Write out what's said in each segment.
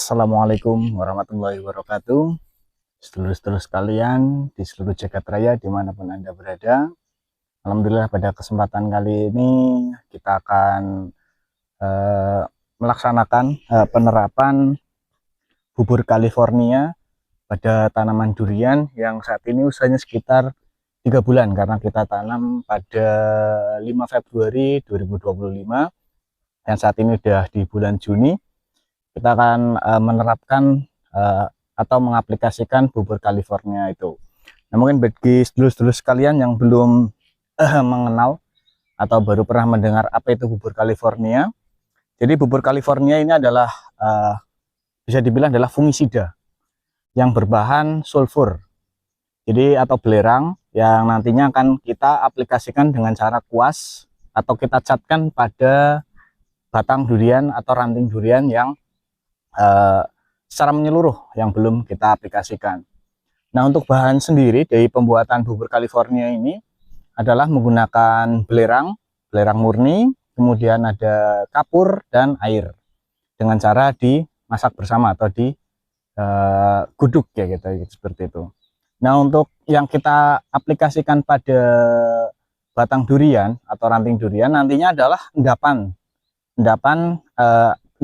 Assalamualaikum warahmatullahi wabarakatuh. Sedulur-sedulur sekalian di seluruh jagat raya dimanapun Anda berada. Alhamdulillah pada kesempatan kali ini kita akan melaksanakan penerapan bubur California pada tanaman durian yang saat ini usianya sekitar 3 bulan karena kita tanam pada 5 Februari 2025 dan saat ini sudah di bulan Juni. Kita akan menerapkan atau mengaplikasikan bubur California itu. Nah, mungkin bagi sedulur-sedulur sekalian yang belum mengenal atau baru pernah mendengar apa itu bubur California. Jadi bubur California ini adalah bisa dibilang adalah fungisida yang berbahan sulfur. Jadi atau belerang yang nantinya akan kita aplikasikan dengan cara kuas atau kita catkan pada batang durian atau ranting durian yang secara menyeluruh yang belum kita aplikasikan. Nah, untuk bahan sendiri dari pembuatan bubur California ini adalah menggunakan belerang murni, kemudian ada kapur dan air dengan cara dimasak bersama atau di guduk ya gitu, seperti itu. Nah, untuk yang kita aplikasikan pada batang durian atau ranting durian nantinya adalah endapan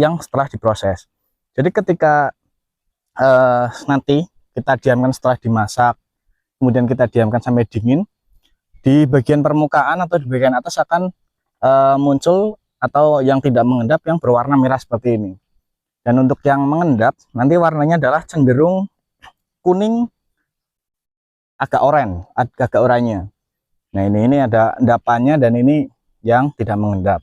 yang setelah diproses. Jadi ketika nanti kita diamkan setelah dimasak, kemudian kita diamkan sampai dingin, di bagian permukaan atau di bagian atas akan muncul atau yang tidak mengendap yang berwarna merah seperti ini. Dan untuk yang mengendap nanti warnanya adalah cenderung kuning agak oranye. Nah, ini ada endapannya dan ini yang tidak mengendap.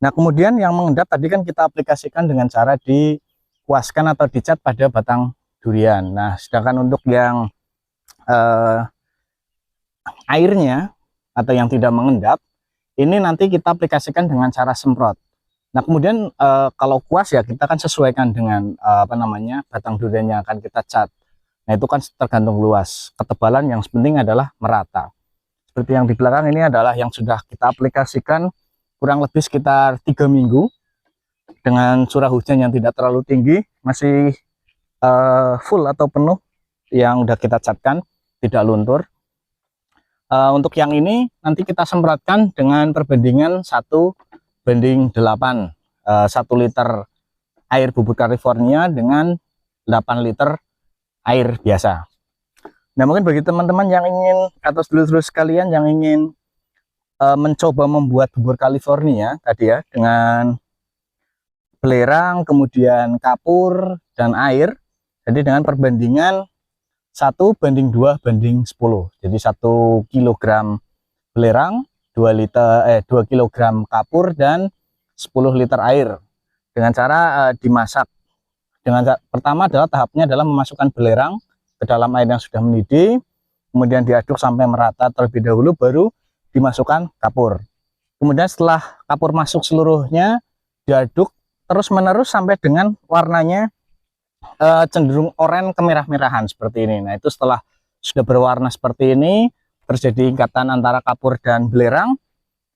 Nah, kemudian yang mengendap tadi kan kita aplikasikan dengan cara dikuaskan atau dicat pada batang durian. Nah, sedangkan untuk yang airnya atau yang tidak mengendap, ini nanti kita aplikasikan dengan cara semprot. Nah, kemudian kalau kuas ya kita kan sesuaikan dengan batang durian yang akan kita cat. Nah, itu kan tergantung luas. Ketebalan yang penting adalah merata. Seperti yang di belakang ini adalah yang sudah kita aplikasikan kurang lebih sekitar 3 minggu dengan curah hujan yang tidak terlalu tinggi, masih full atau penuh yang udah kita catkan, tidak luntur. Untuk yang ini nanti kita semprotkan dengan perbandingan 1:8, 1 liter air bubur California dengan 8 liter air biasa. Nah, mungkin bagi teman-teman yang ingin atau sedulur-sedulur sekalian yang ingin mencoba membuat bubur California tadi ya dengan belerang, kemudian kapur dan air, jadi dengan perbandingan 1:2:10. Jadi 1 kilogram belerang, 2 kilogram kapur dan 10 liter air dengan cara dimasak. Pertama adalah tahapnya adalah memasukkan belerang ke dalam air yang sudah mendidih, kemudian diaduk sampai merata terlebih dahulu, baru dimasukkan kapur. Kemudian setelah kapur masuk seluruhnya, diaduk terus menerus sampai dengan warnanya cenderung oranye kemerah-merahan seperti ini. Nah, itu setelah sudah berwarna seperti ini, terjadi ikatan antara kapur dan belerang,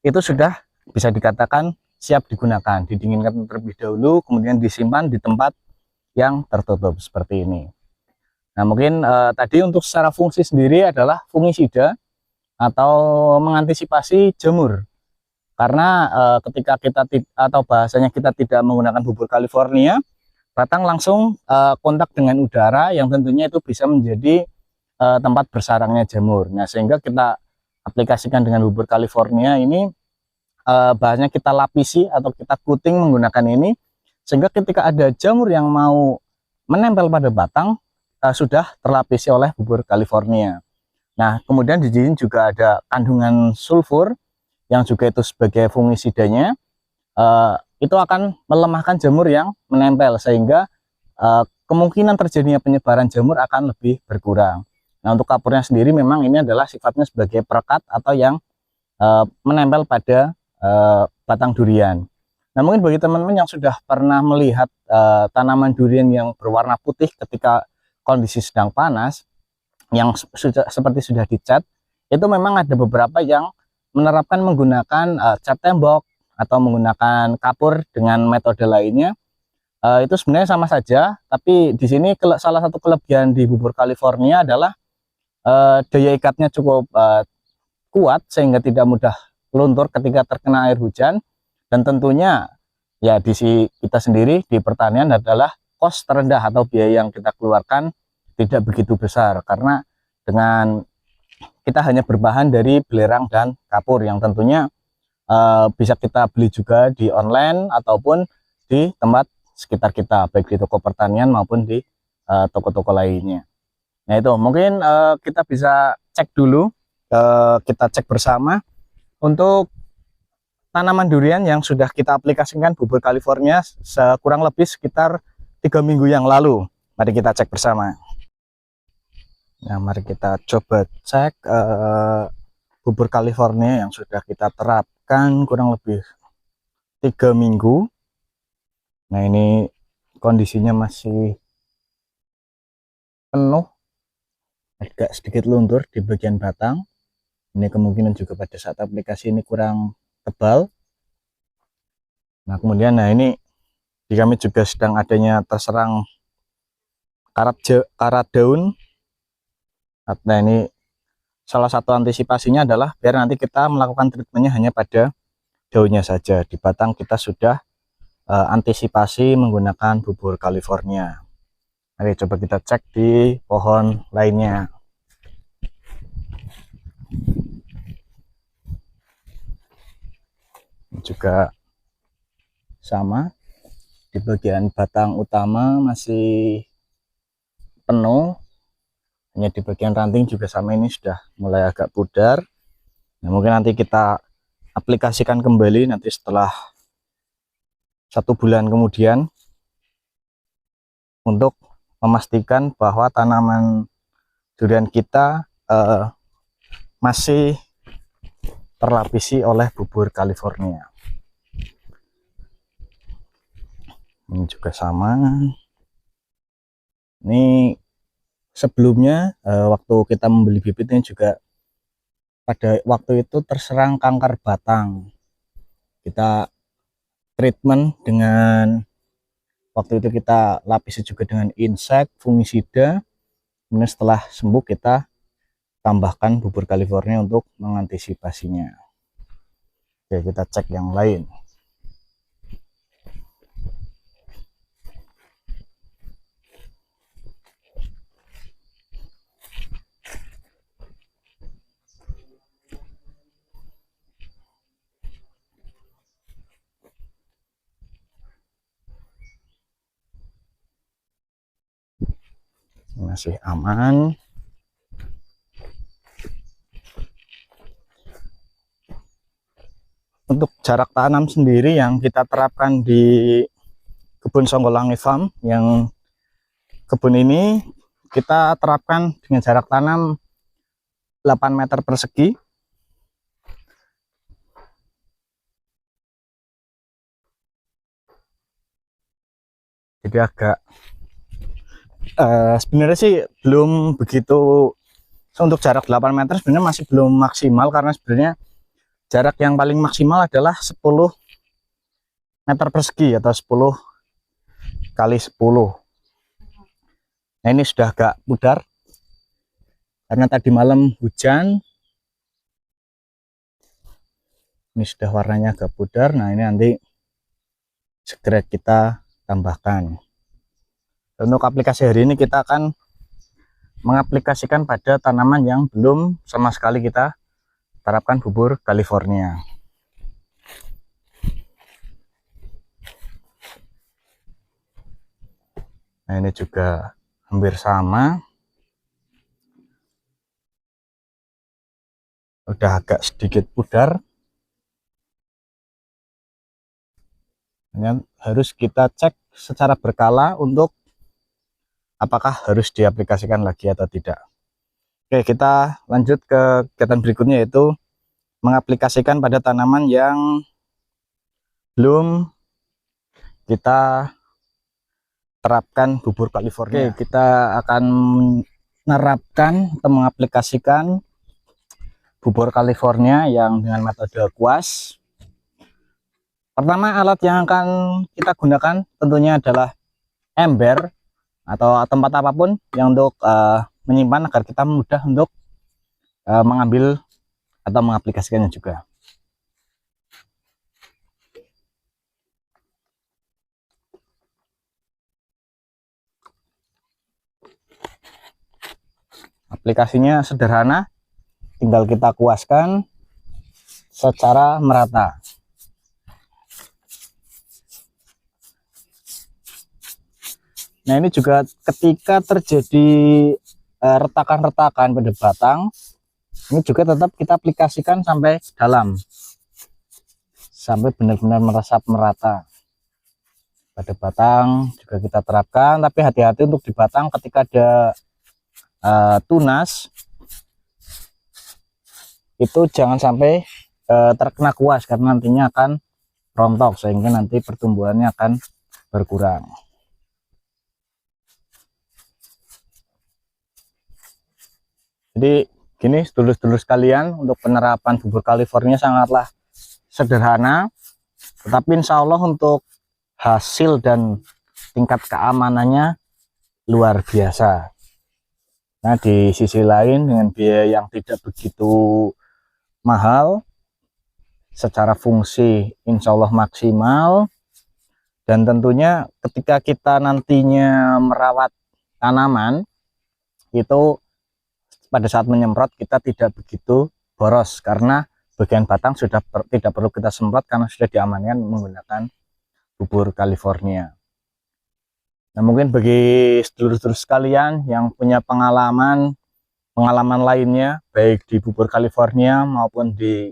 itu sudah bisa dikatakan siap digunakan. Didinginkan terlebih dahulu, kemudian disimpan di tempat yang tertutup seperti ini. Nah, mungkin tadi untuk secara fungsi sendiri adalah fungisida atau mengantisipasi jamur. Karena ketika kita atau bahasanya kita tidak menggunakan bubur California, batang langsung kontak dengan udara yang tentunya itu bisa menjadi tempat bersarangnya jamur. Nah, sehingga kita aplikasikan dengan bubur California ini, bahasanya kita lapisi atau kita coating menggunakan ini, sehingga ketika ada jamur yang mau menempel pada batang, sudah terlapisi oleh bubur California. Nah, kemudian di sini juga ada kandungan sulfur yang juga itu sebagai fungisidanya. Itu akan melemahkan jamur yang menempel sehingga kemungkinan terjadinya penyebaran jamur akan lebih berkurang. Nah, untuk kapurnya sendiri memang ini adalah sifatnya sebagai perekat atau yang menempel pada batang durian. Nah, mungkin bagi teman-teman yang sudah pernah melihat tanaman durian yang berwarna putih ketika kondisi sedang panas, yang seperti sudah dicat, itu memang ada beberapa yang menerapkan menggunakan cat tembok atau menggunakan kapur dengan metode lainnya Itu sebenarnya sama saja, tapi di sini salah satu kelebihan di bubur California adalah daya ikatnya cukup kuat sehingga tidak mudah luntur ketika terkena air hujan. Dan tentunya ya di kita sendiri di pertanian adalah kos terendah atau biaya yang kita keluarkan tidak begitu besar, karena dengan kita hanya berbahan dari belerang dan kapur yang tentunya bisa kita beli juga di online ataupun di tempat sekitar kita, baik di toko pertanian maupun di toko-toko lainnya. Nah itu mungkin kita bisa cek dulu, kita cek bersama untuk tanaman durian yang sudah kita aplikasikan bubur California kurang lebih sekitar 3 minggu yang lalu. Mari kita cek bersama. Nah mari kita coba cek bubur California yang sudah kita terapkan kurang lebih 3 minggu. Nah ini kondisinya masih penuh, agak sedikit luntur di bagian batang. Ini kemungkinan juga pada saat aplikasi ini kurang tebal. Nah kemudian ini di kami juga sedang adanya terserang karat daun. Nah ini salah satu antisipasinya adalah biar nanti kita melakukan treatmentnya hanya pada daunnya saja. Di batang kita sudah antisipasi menggunakan bubur California. Mari coba kita cek di pohon lainnya. Juga sama, di bagian batang utama masih penuh, hanya di bagian ranting juga sama, ini sudah mulai agak pudar. Nah, mungkin nanti kita aplikasikan kembali nanti setelah 1 bulan kemudian untuk memastikan bahwa tanaman durian kita masih terlapisi oleh bubur California. Ini juga sama. Ini sebelumnya waktu kita membeli bibit ini juga pada waktu itu terserang kanker batang. Kita treatment dengan waktu itu kita lapisi juga dengan insek, fungisida. Kemudian setelah sembuh kita tambahkan bubur California untuk mengantisipasinya. Oke, kita cek yang lain. Masih aman. Untuk jarak tanam sendiri yang kita terapkan di kebun Songgolangi Farm, yang kebun ini kita terapkan dengan jarak tanam 8 meter persegi. Jadi agak sebenarnya sih belum begitu, untuk jarak 8 meter sebenarnya masih belum maksimal, karena sebenarnya jarak yang paling maksimal adalah 10 meter persegi atau 10 kali 10. Nah ini sudah agak pudar karena tadi malam hujan. Ini sudah warnanya agak pudar. Nah ini nanti segera kita tambahkan. Untuk aplikasi hari ini kita akan mengaplikasikan pada tanaman yang belum sama sekali kita terapkan bubur California. Nah ini juga hampir sama, udah agak sedikit pudar. Hanya harus kita cek secara berkala untuk apakah harus diaplikasikan lagi atau tidak. Oke, kita lanjut ke kegiatan berikutnya, yaitu mengaplikasikan pada tanaman yang belum kita terapkan bubur California. Oke, kita akan menerapkan atau mengaplikasikan bubur California yang dengan metode kuas. Pertama, alat yang akan kita gunakan tentunya adalah ember atau tempat apapun yang untuk menyimpan agar kita mudah untuk mengambil atau mengaplikasikannya juga. Aplikasinya sederhana, tinggal kita kuaskan secara merata. Nah, ini juga ketika terjadi retakan-retakan pada batang, ini juga tetap kita aplikasikan sampai dalam, sampai benar-benar meresap merata. Pada batang juga kita terapkan, tapi hati-hati untuk di batang ketika ada tunas, itu jangan sampai terkena kuas karena nantinya akan rontok sehingga nanti pertumbuhannya akan berkurang. Jadi gini sedulur-sedulur sekalian, untuk penerapan bubur California sangatlah sederhana, tetapi insya Allah untuk hasil dan tingkat keamanannya luar biasa. Nah, di sisi lain dengan biaya yang tidak begitu mahal, secara fungsi insya Allah maksimal, dan tentunya ketika kita nantinya merawat tanaman itu pada saat menyemprot kita tidak begitu boros karena bagian batang sudah tidak perlu kita semprot karena sudah diamankan menggunakan bubur California. Nah, mungkin bagi sedulur-sedulur sekalian yang punya pengalaman lainnya baik di bubur California maupun di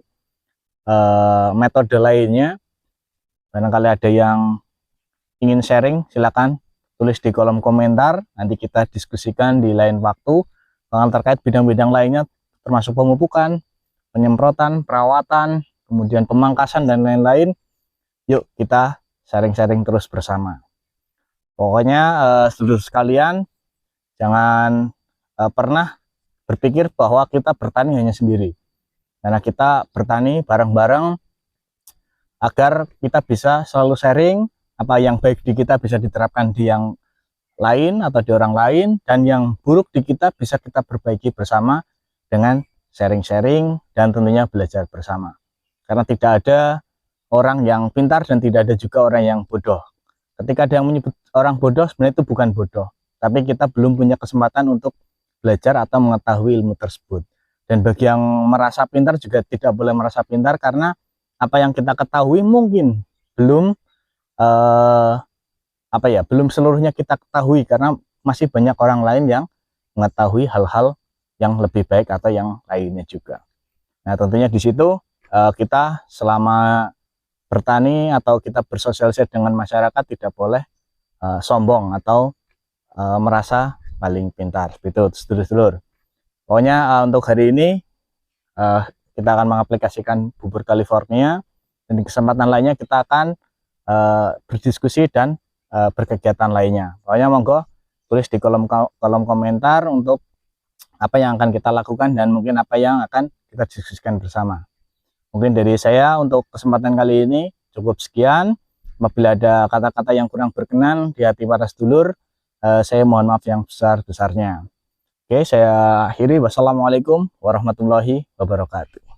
metode lainnya, barangkali ada yang ingin sharing, silakan tulis di kolom komentar, nanti kita diskusikan di lain waktu terkait bidang-bidang lainnya termasuk pemupukan, penyemprotan, perawatan, kemudian pemangkasan dan lain-lain. Yuk kita sharing-sharing terus bersama. Pokoknya sedulur sekalian, jangan pernah berpikir bahwa kita bertani hanya sendiri, karena kita bertani bareng-bareng agar kita bisa selalu sharing apa yang baik di kita bisa diterapkan di yang lain atau di orang lain, dan yang buruk di kita bisa kita perbaiki bersama dengan sharing-sharing dan tentunya belajar bersama. Karena tidak ada orang yang pintar dan tidak ada juga orang yang bodoh. Ketika ada yang menyebut orang bodoh, sebenarnya itu bukan bodoh, tapi kita belum punya kesempatan untuk belajar atau mengetahui ilmu tersebut. Dan bagi yang merasa pintar juga tidak boleh merasa pintar, karena apa yang kita ketahui mungkin belum belum seluruhnya kita ketahui, karena masih banyak orang lain yang mengetahui hal-hal yang lebih baik atau yang lainnya juga. Nah, tentunya di situ kita selama bertani atau kita bersosialisasi dengan masyarakat tidak boleh sombong atau merasa paling pintar. Itu sedulur-sedulur. Pokoknya untuk hari ini kita akan mengaplikasikan bubur California, dan di kesempatan lainnya kita akan berdiskusi dan berkegiatan lainnya. Pokoknya monggo tulis di kolom komentar untuk apa yang akan kita lakukan dan mungkin apa yang akan kita diskusikan bersama. Mungkin dari saya untuk kesempatan kali ini cukup sekian. Apabila ada kata-kata yang kurang berkenan di hati para sedulur, saya mohon maaf yang besar-besarnya. Oke, saya akhiri. Wassalamualaikum warahmatullahi wabarakatuh.